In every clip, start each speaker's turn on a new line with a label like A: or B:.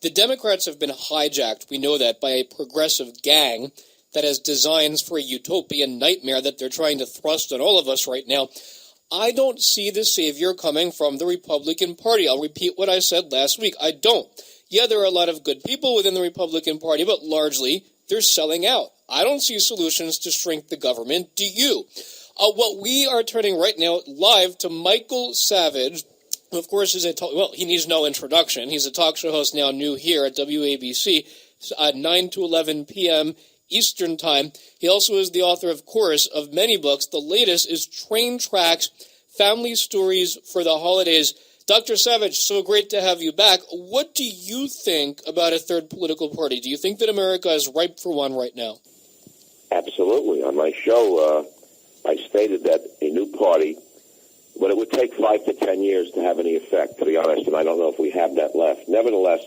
A: The Democrats have been hijacked, we know that, by a progressive gang that has designs for a utopian nightmare that they're trying to thrust on all of us right now. I don't see the savior coming from the Republican Party. I'll repeat what I said last week. I don't. Yeah, there are a lot of good people within the Republican Party, but largely they're selling out. I don't see solutions to shrink the government. Do you? Well, we are turning right now live to Michael Savage, who, of course, is he needs no introduction. He's a talk show host now new here at WABC, 9 to 11 p.m. Eastern Time. He also is the author, of course, of many books. The latest is Train Tracks, Family Stories for the Holidays. Dr. Savage, so great to have you back. What do you think about a third political party? Do you think that America is ripe for one right now?
B: Absolutely. On my show, I stated that a new party, but it would take 5 to 10 years to have any effect, to be honest, and I don't know if we have that left. Nevertheless,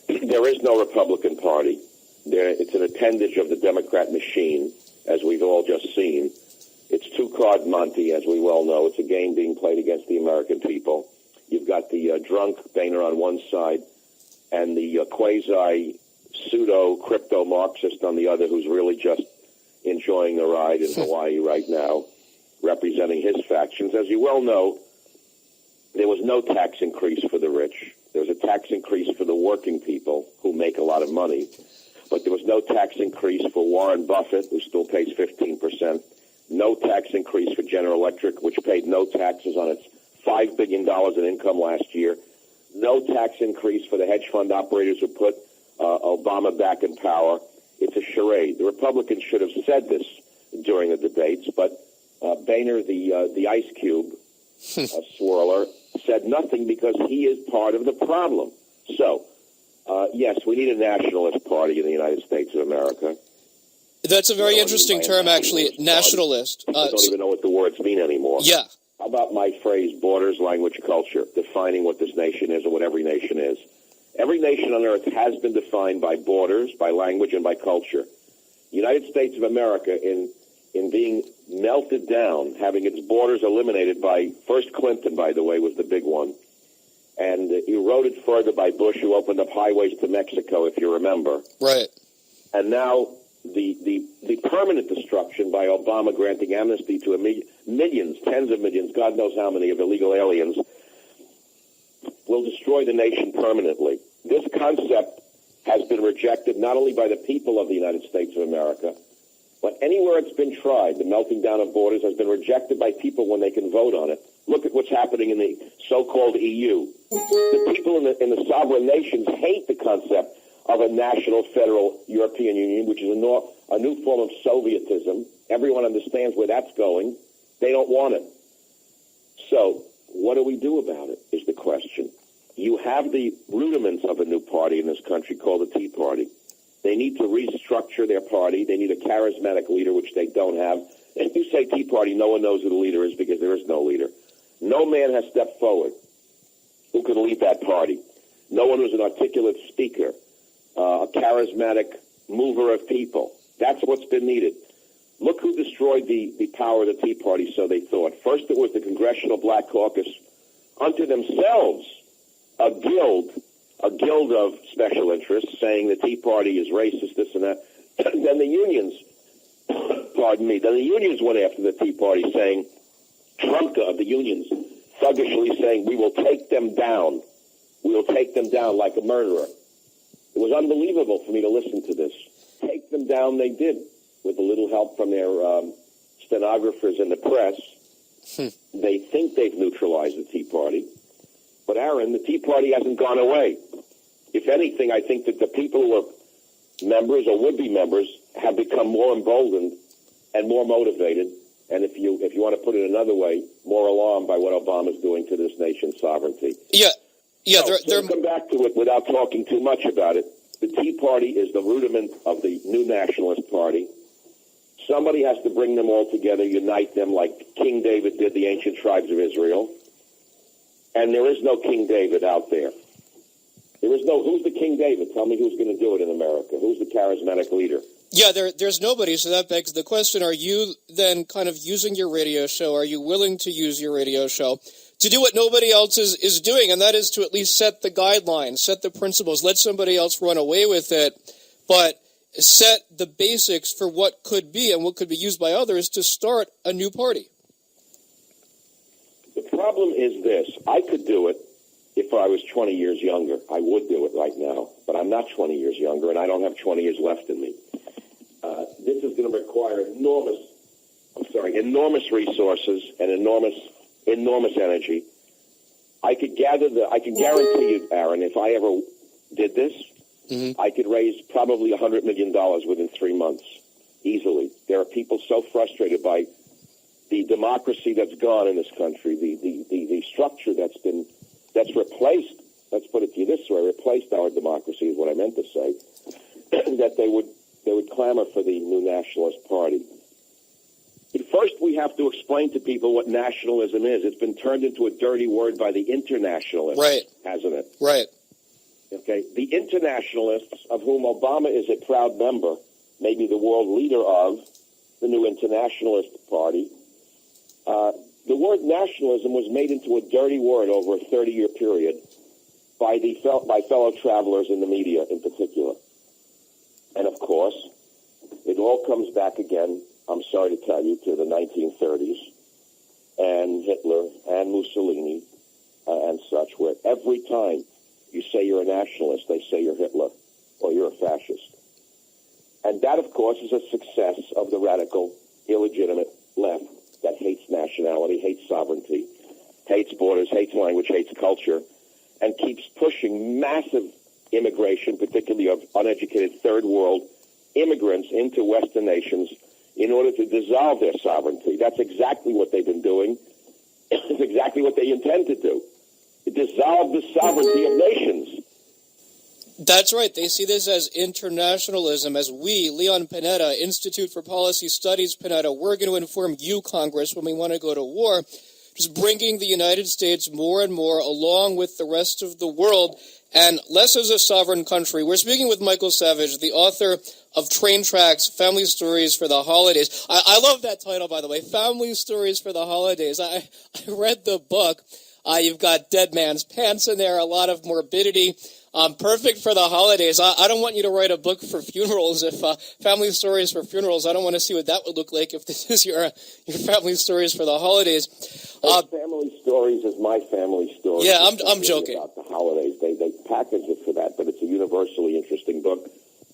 B: there is no Republican Party. It's an appendage of the Democrat machine, as we've all just seen. It's two-card Monte, as we well know. It's a game being played against the American people. You've got the drunk Boehner on one side and the quasi-pseudo-crypto-Marxist on the other, who's really just enjoying the ride in Hawaii right now, representing his factions. As you well know, there was no tax increase for the rich. There was a tax increase for the working people who make a lot of money. But there was no tax increase for Warren Buffett, who still pays 15%. No tax increase for General Electric, which paid no taxes on its $5 billion in income last year. No tax increase for the hedge fund operators who put Obama back in power. It's a charade. The Republicans should have said this during the debates, but Boehner, the ice cube swirler, said nothing because he is part of the problem. So, yes, we need a nationalist party in the United States of America.
A: That's a very interesting term, actually, nationalist.
B: I don't even know what the words mean anymore.
A: Yeah.
B: How about my phrase, borders, language, culture, defining what this nation is or what every nation is? Every nation on earth has been defined by borders, by language, and by culture. The United States of America, in being melted down, having its borders eliminated by, first Clinton, by the way, was the big one, and eroded further by Bush, who opened up highways to Mexico, if you remember.
A: Right.
B: And now the permanent destruction by Obama granting amnesty to millions, tens of millions, God knows how many, of illegal aliens, will destroy the nation permanently. This concept has been rejected not only by the people of the United States of America, but anywhere it's been tried. The melting down of borders has been rejected by people when they can vote on it. Look at what's happening in the so-called EU. The people in the sovereign nations hate the concept of a national federal European Union, which is a new form of Sovietism. Everyone understands where that's going. They don't want it. So what do we do about it is the question. You have the rudiments of a new party in this country called the Tea Party. They need to restructure their party. They need a charismatic leader, which they don't have. And if you say Tea Party, no one knows who the leader is because there is no leader. No man has stepped forward who can lead that party. No one who's an articulate speaker, a charismatic mover of people. That's what's been needed. Look who destroyed the power of the Tea Party, so they thought. First it was the Congressional Black Caucus, unto themselves a guild of special interests saying the Tea Party is racist, this and that. Then the unions, then the unions went after the Tea Party saying, Trumka of the unions, thuggishly saying, we will take them down. We will take them down like a murderer. It was unbelievable for me to listen to this. Take them down they did, with a little help from their stenographers in the press. They think they've neutralized the Tea Party. But, Aaron, the Tea Party hasn't gone away. If anything, I think that the people who are members or would-be members have become more emboldened and more motivated, and if you want to put it another way, more alarmed by what Obama's doing to this nation's sovereignty.
A: Yeah.
B: So come back to it without talking too much about it. The Tea Party is the rudiment of the new Nationalist Party. Somebody has to bring them all together, unite them like King David did the ancient tribes of Israel. And there is no King David out there. Who's the King David? Tell me who's going to do it in America. Who's the charismatic leader?
A: Yeah, there's nobody, so that begs the question, are you then kind of using your radio show, are you willing to use your radio show to do what nobody else is doing, and that is to at least set the guidelines, set the principles, let somebody else run away with it, but set the basics for what could be and what could be used by others to start a new party?
B: The problem is this. I could do it if I was 20 years younger. I would do it right now, but I'm not 20 years younger, and I don't have 20 years left in me. This is going to require enormous resources and enormous energy. I could guarantee you, Aaron, if I ever did this, I could raise probably $100 million within 3 months, easily. There are people so frustrated by the democracy that's gone in this country, the structure that's replaced, let's put it to you this way, replaced our democracy is what I meant to say, that they would clamor for the new Nationalist Party. But first, we have to explain to people what nationalism is. It's been turned into a dirty word by the internationalists,
A: right,
B: hasn't it?
A: Right.
B: Okay. The internationalists, of whom Obama is a proud member, maybe the world leader of the new Internationalist Party, the word nationalism was made into a dirty word over a 30-year period by fellow travelers in the media in particular. And, of course, it all comes back again, I'm sorry to tell you, to the 1930s and Hitler and Mussolini and such, where every time you say you're a nationalist, they say you're Hitler or you're a fascist. And that, of course, is a success of the radical, illegitimate left that hates nationality, hates sovereignty, hates borders, hates language, hates culture, and keeps pushing massive immigration, particularly of uneducated third world immigrants into Western nations in order to dissolve their sovereignty. That's exactly what they've been doing. It's exactly what they intend to do. Dissolve the sovereignty of nations.
A: That's right. They see this as internationalism, as we, Leon Panetta, Institute for Policy Studies Panetta, we're going to inform you, Congress, when we want to go to war, just bringing the United States more and more along with the rest of the world, and less as a sovereign country. We're speaking with Michael Savage, the author of Train Tracks, Family Stories for the Holidays. I love that title, by the way, Family Stories for the Holidays. I read the book. You've got Dead Man's Pants in there, a lot of morbidity. Perfect for the holidays. I don't want you to write a book for funerals. If family stories for funerals, I don't want to see what that would look like if this is your family stories for the holidays.
B: Family stories is my family story.
A: Yeah, I'm joking.
B: About the holidays, they package it for that, but it's a universally interesting book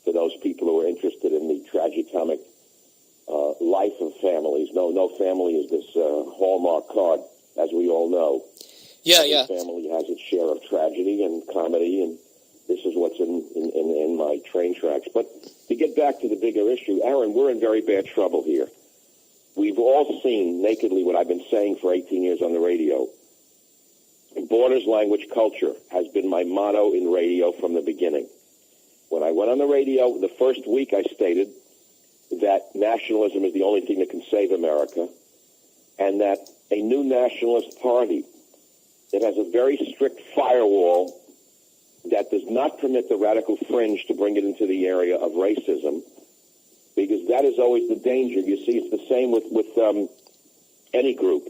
B: for those people who are interested in the tragicomic life of families. No family is this Hallmark card, as we all know.
A: Yeah.
B: Every family has its share of tragedy and comedy, and this is what's in my Train Tracks. But to get back to the bigger issue, Aaron, we're in very bad trouble here. We've all seen nakedly what I've been saying for 18 years on the radio. Borders, language, culture has been my motto in radio from the beginning. When I went on the radio, the first week I stated that nationalism is the only thing that can save America, and that a new nationalist party that has a very strict firewall that does not permit the radical fringe to bring it into the area of racism, because that is always the danger. You see, it's the same with any group.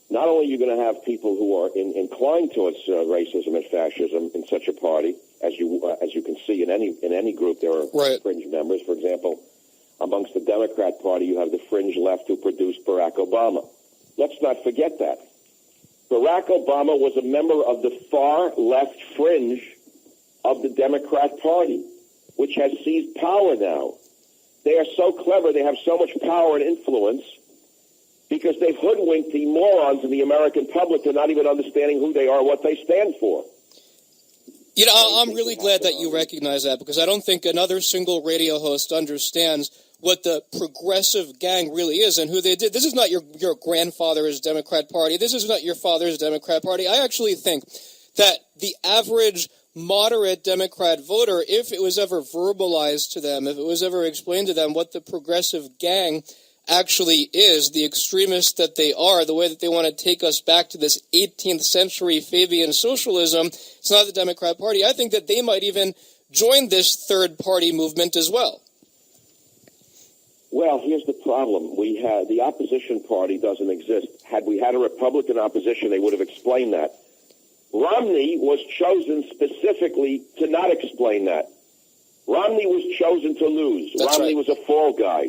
B: Not only are you going to have people who are inclined towards racism and fascism in such a party, as you can see in any group, there are fringe members. For example, amongst the Democrat Party, you have the fringe left who produced Barack Obama. Let's not forget that. Barack Obama was a member of the far left fringe of the Democrat Party, which has seized power now. They are so clever, they have so much power and influence, because they've hoodwinked the morons in the American public to not even understanding who they are, what they stand for.
A: You know, I'm really glad that you recognize that, because I don't think another single radio host understands what the progressive gang really is and who they did. This is not your grandfather's Democrat Party. This is not your father's Democrat Party. I actually think that the average moderate Democrat voter, if it was ever verbalized to them, if it was ever explained to them what the progressive gang actually is, the extremists that they are, the way that they want to take us back to this 18th century Fabian socialism, it's not the Democrat Party. I think that they might even join this third party movement as well.
B: Well, here's the problem. The opposition party doesn't exist. Had we had a Republican opposition, they would have explained that. Romney was chosen specifically to not explain that. Romney was chosen to lose.
A: That's
B: Romney
A: right.
B: was a fall guy.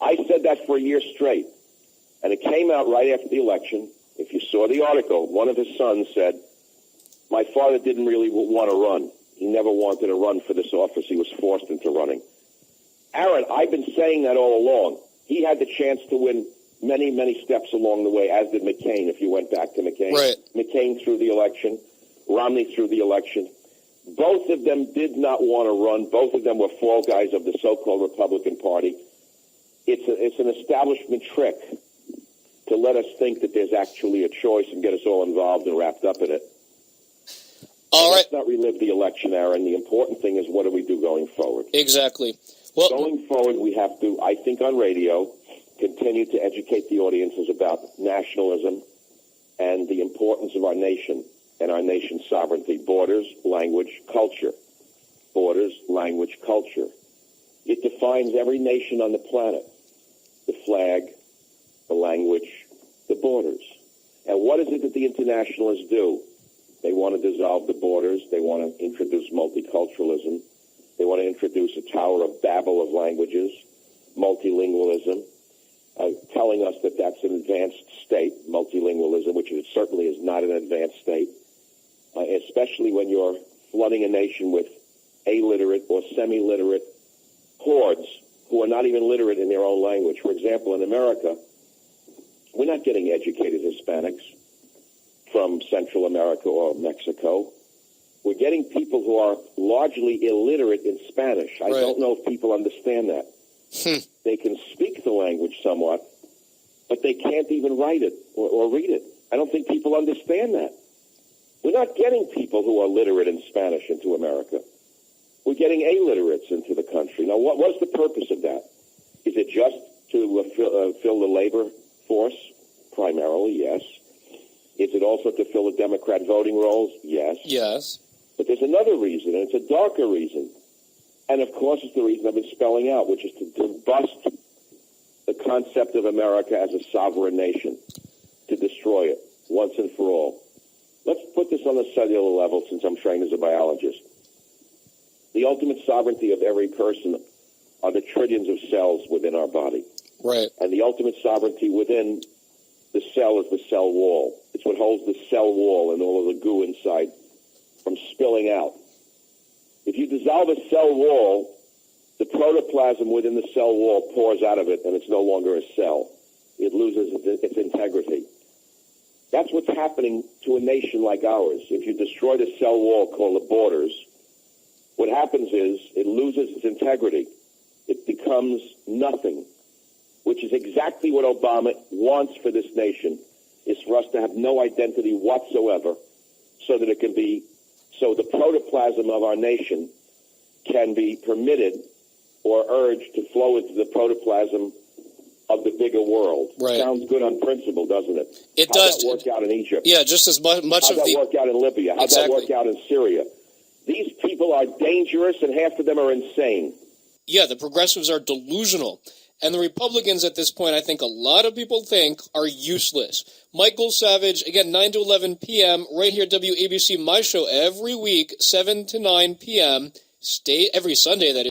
B: I said that for a year straight. And it came out right after the election. If you saw the article, one of his sons said, my father didn't really want to run. He never wanted to run for this office. He was forced into running. Aaron, I've been saying that all along. He had the chance to win many, many steps along the way, as did McCain, if you went back to McCain.
A: Right.
B: McCain through the election, Romney through the election. Both of them did not want to run. Both of them were fall guys of the so-called Republican Party. It's an establishment trick to let us think that there's actually a choice and get us all involved and wrapped up in it.
A: All right.
B: Let's not relive the election, Aaron. The important thing is, what do we do going forward?
A: Exactly. Well,
B: Going forward, we have to, I think, on radio, continue to educate the audiences about nationalism and the importance of our nation and our nation's sovereignty. Borders, language, culture. Borders, language, culture. It defines every nation on the planet. The flag, the language, the borders. And what is it that the internationalists do? They want to dissolve the borders. They want to introduce multiculturalism. They want to introduce a Tower of Babel of languages, multilingualism, telling us that that's an advanced state, multilingualism, which it certainly is not an advanced state, especially when you're flooding a nation with illiterate or semi-literate hordes who are not even literate in their own language. For example, in America, we're not getting educated Hispanics from Central America or Mexico. We're getting people who are largely illiterate in Spanish. I don't know if people understand that. They can speak the language somewhat, but they can't even write it or read it. I don't think people understand that. We're not getting people who are literate in Spanish into America. We're getting illiterates into the country. Now, what was the purpose of that? Is it just to fill the labor force? Primarily, yes. Is it also to fill the Democrat voting rolls? Yes.
A: yes.
B: But there's another reason, and it's a darker reason. And, of course, it's the reason I've been spelling out, which is to bust the concept of America as a sovereign nation, to destroy it once and for all. Let's put this on the cellular level, since I'm trained as a biologist. The ultimate sovereignty of every person are the trillions of cells within our body.
A: Right.
B: And the ultimate sovereignty within the cell is the cell wall. It's what holds the cell wall and all of the goo inside from spilling out. If you dissolve a cell wall, the protoplasm within the cell wall pours out of it, and it's no longer a cell. It loses its integrity. That's what's happening to a nation like ours. If you destroy the cell wall called the borders, what happens is it loses its integrity. It becomes nothing, which is exactly what Obama wants for this nation, is for us to have no identity whatsoever, so that it can be, so the protoplasm of our nation can be permitted or urged to flow into the protoplasm of the bigger world.
A: Right.
B: Sounds good on principle, doesn't it?
A: It
B: How'd
A: does.
B: that work out in Egypt?
A: Yeah, just as much
B: How'd
A: of
B: that
A: the...
B: work out in Libya? How'd that work out in Syria? These people are dangerous, and half of them are insane.
A: Yeah, the progressives are delusional. And the Republicans at this point, I think a lot of people think, are useless. Michael Savage, again, 9 to 11 p.m., right here at WABC, my show every week, 7 to 9 p.m., every Sunday, that is.